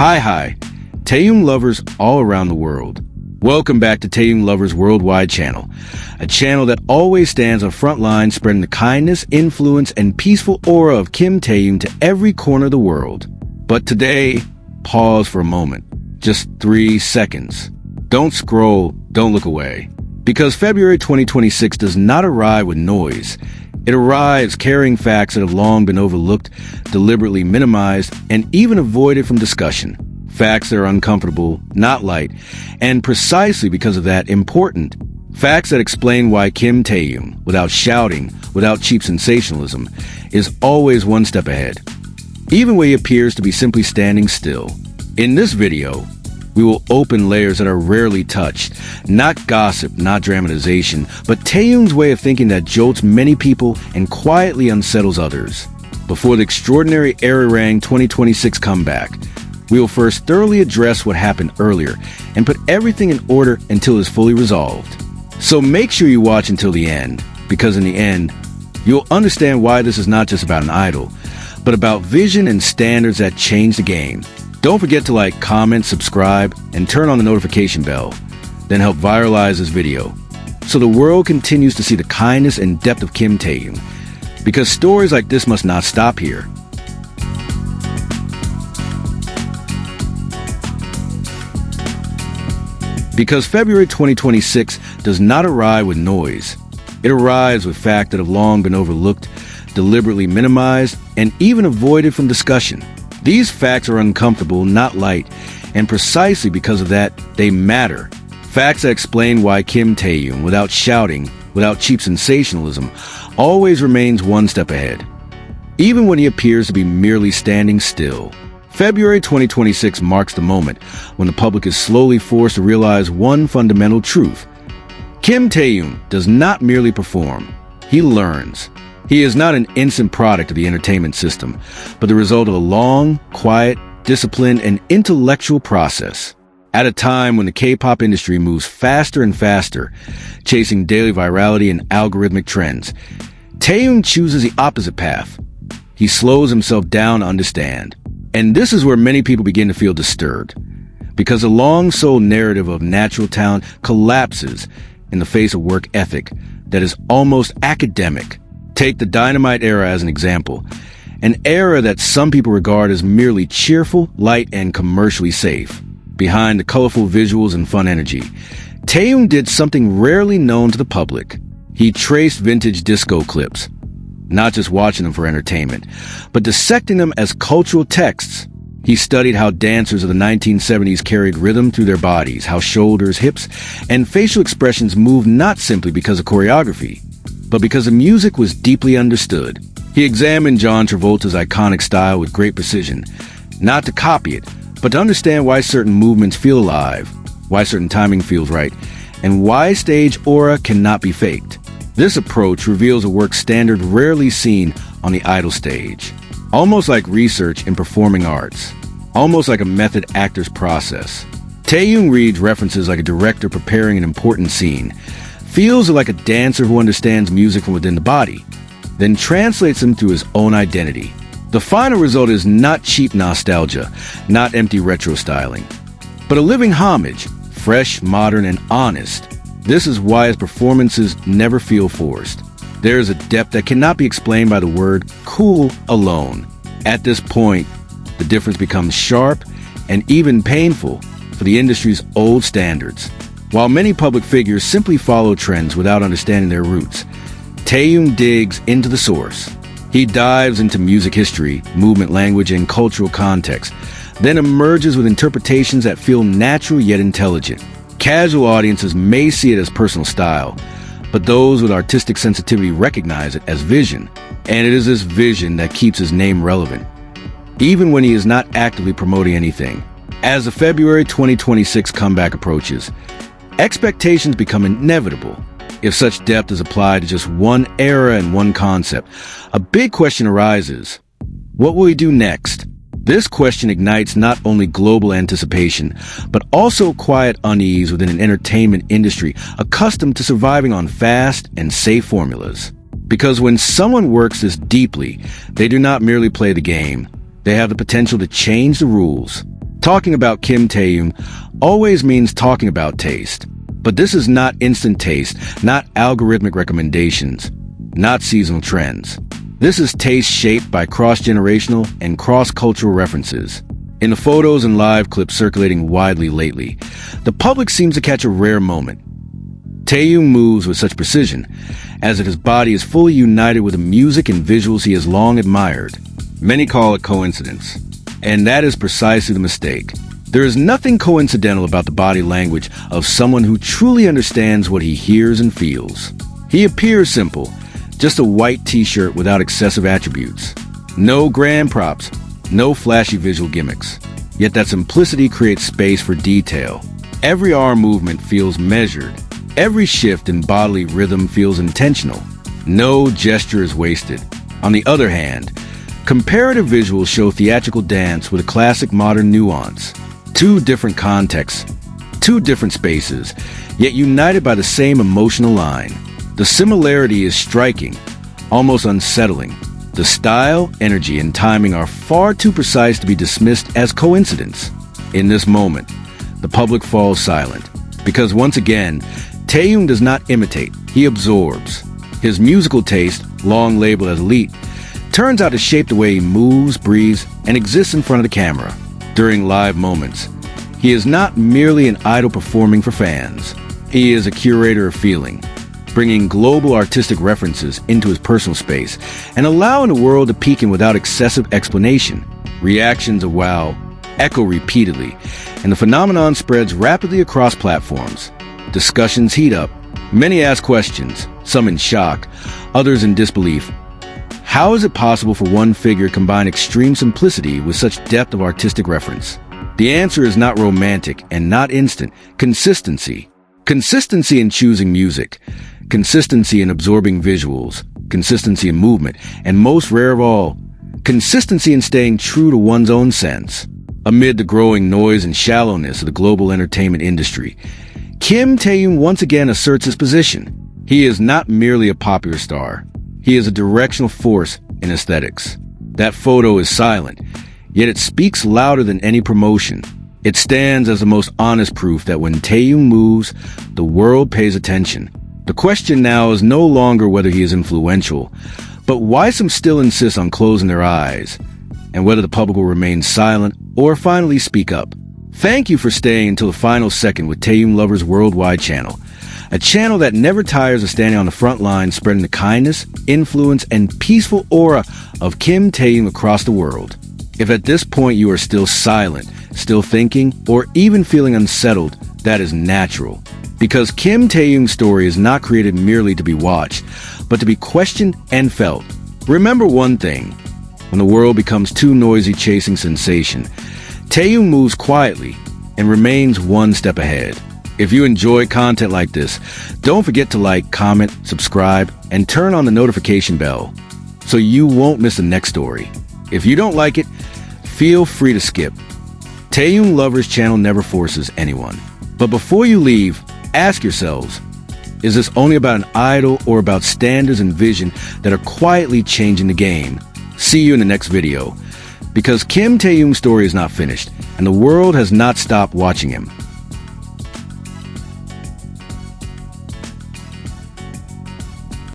Hi, Taehyung lovers all around the world. Welcome back to Taehyung Lovers Worldwide channel, a channel that always stands on front lines spreading the kindness, influence, and peaceful aura of Kim Taehyung to every corner of the world. But today, pause for a moment. Just 3 seconds. Don't scroll, don't look away. Because February 2026 does not arrive with noise. It arrives carrying facts that have long been overlooked, deliberately minimized, and even avoided from discussion. Facts that are uncomfortable, not light, and precisely because of that, important. Facts that explain why Kim Taehyung, without shouting, without cheap sensationalism, is always one step ahead, even when he appears to be simply standing still. In this video, we will open layers that are rarely touched. Not gossip, not dramatization, but Taehyung's way of thinking that jolts many people and quietly unsettles others. Before the extraordinary ARIRANG 2026 comeback, we will first thoroughly address what happened earlier and put everything in order until it's fully resolved. So make sure you watch until the end, because in the end, you'll understand why this is not just about an idol, but about vision and standards that change the game. Don't forget to like, comment, subscribe, and turn on the notification bell. Then help viralize this video, so the world continues to see the kindness and depth of Kim Taehyung. Because stories like this must not stop here. Because February 2026 does not arrive with noise. It arrives with facts that have long been overlooked, deliberately minimized, and even avoided from discussion. These facts are uncomfortable, not light, and precisely because of that, they matter. Facts that explain why Kim Taehyung, without shouting, without cheap sensationalism, always remains one step ahead, even when he appears to be merely standing still. February 2026 marks the moment when the public is slowly forced to realize one fundamental truth. Kim Taehyung does not merely perform, he learns. He is not an instant product of the entertainment system, but the result of a long, quiet, disciplined, and intellectual process. At a time when the K-pop industry moves faster and faster, chasing daily virality and algorithmic trends, Taehyung chooses the opposite path. He slows himself down to understand. And this is where many people begin to feel disturbed, because the long-sold narrative of natural talent collapses in the face of work ethic that is almost academic. Take the Dynamite era as an example, an era that some people regard as merely cheerful, light, and commercially safe. Behind the colorful visuals and fun energy, Taehyung did something rarely known to the public. He traced vintage disco clips, not just watching them for entertainment, but dissecting them as cultural texts. He studied how dancers of the 1970s carried rhythm through their bodies, how shoulders, hips, and facial expressions moved not simply because of choreography, but because the music was deeply understood. He examined John Travolta's iconic style with great precision, not to copy it, but to understand why certain movements feel alive, why certain timing feels right, and why stage aura cannot be faked. This approach reveals a work standard rarely seen on the idol stage, almost like research in performing arts, almost like a method actor's process. Taehyung reads references like a director preparing an important scene, feels like a dancer who understands music from within the body, then translates them through his own identity. The final result is not cheap nostalgia, not empty retro styling, but a living homage, fresh, modern, and honest. This is why his performances never feel forced. There is a depth that cannot be explained by the word cool alone. At this point, the difference becomes sharp and even painful for the industry's old standards. While many public figures simply follow trends without understanding their roots, Taehyung digs into the source. He dives into music history, movement language, and cultural context, then emerges with interpretations that feel natural yet intelligent. Casual audiences may see it as personal style, but those with artistic sensitivity recognize it as vision, and it is this vision that keeps his name relevant, even when he is not actively promoting anything. As the February 2026 comeback approaches, expectations become inevitable. If such depth is applied to just one era and one concept, a big question arises. What will he do next? This question ignites not only global anticipation, but also quiet unease within an entertainment industry accustomed to surviving on fast and safe formulas. Because when someone works this deeply, they do not merely play the game. They have the potential to change the rules. Talking about Kim Taehyung always means talking about taste. But this is not instant taste, not algorithmic recommendations, not seasonal trends. This is taste shaped by cross-generational and cross-cultural references. In the photos and live clips circulating widely lately, the public seems to catch a rare moment. Taehyung moves with such precision, as if his body is fully united with the music and visuals he has long admired. Many call it coincidence, and that is precisely the mistake. There is nothing coincidental about the body language of someone who truly understands what he hears and feels. He appears simple, just a white t-shirt without excessive attributes. No grand props, no flashy visual gimmicks. Yet that simplicity creates space for detail. Every arm movement feels measured. Every shift in bodily rhythm feels intentional. No gesture is wasted. On the other hand, comparative visuals show theatrical dance with a classic modern nuance. Two different contexts, two different spaces, yet united by the same emotional line. The similarity is striking, almost unsettling. The style, energy, and timing are far too precise to be dismissed as coincidence. In this moment, the public falls silent, because once again, Taehyung does not imitate, he absorbs. His musical taste, long labeled as elite, turns out to shape the way he moves, breathes, and exists in front of the camera. During live moments, he is not merely an idol performing for fans. He is a curator of feeling, bringing global artistic references into his personal space and allowing the world to peek in without excessive explanation. Reactions of wow echo repeatedly, and the phenomenon spreads rapidly across platforms. Discussions heat up. Many ask questions, some in shock, others in disbelief. How is it possible for one figure to combine extreme simplicity with such depth of artistic reference? The answer is not romantic and not instant. Consistency. Consistency in choosing music. Consistency in absorbing visuals. Consistency in movement. And most rare of all, consistency in staying true to one's own sense. Amid the growing noise and shallowness of the global entertainment industry, Kim Taehyung once again asserts his position. He is not merely a popular star. He is a directional force in aesthetics. That photo is silent, yet it speaks louder than any promotion. It stands as the most honest proof that when Taehyung moves, the world pays attention. The question now is no longer whether he is influential, but why some still insist on closing their eyes, and whether the public will remain silent or finally speak up. Thank you for staying until the final second with Taehyung Lovers Worldwide channel, a channel that never tires of standing on the front line spreading the kindness, influence, and peaceful aura of Kim Taehyung across the world. If at this point you are still silent, still thinking, or even feeling unsettled, that is natural. Because Kim Taehyung's story is not created merely to be watched, but to be questioned and felt. Remember one thing: when the world becomes too noisy chasing sensation, Taehyung moves quietly and remains one step ahead. If you enjoy content like this, don't forget to like, comment, subscribe, and turn on the notification bell so you won't miss the next story. If you don't like it, feel free to skip. Taehyung Lovers channel never forces anyone. But before you leave, ask yourselves, is this only about an idol or about standards and vision that are quietly changing the game? See you in the next video. Because Kim Taehyung's story is not finished, and the world has not stopped watching him.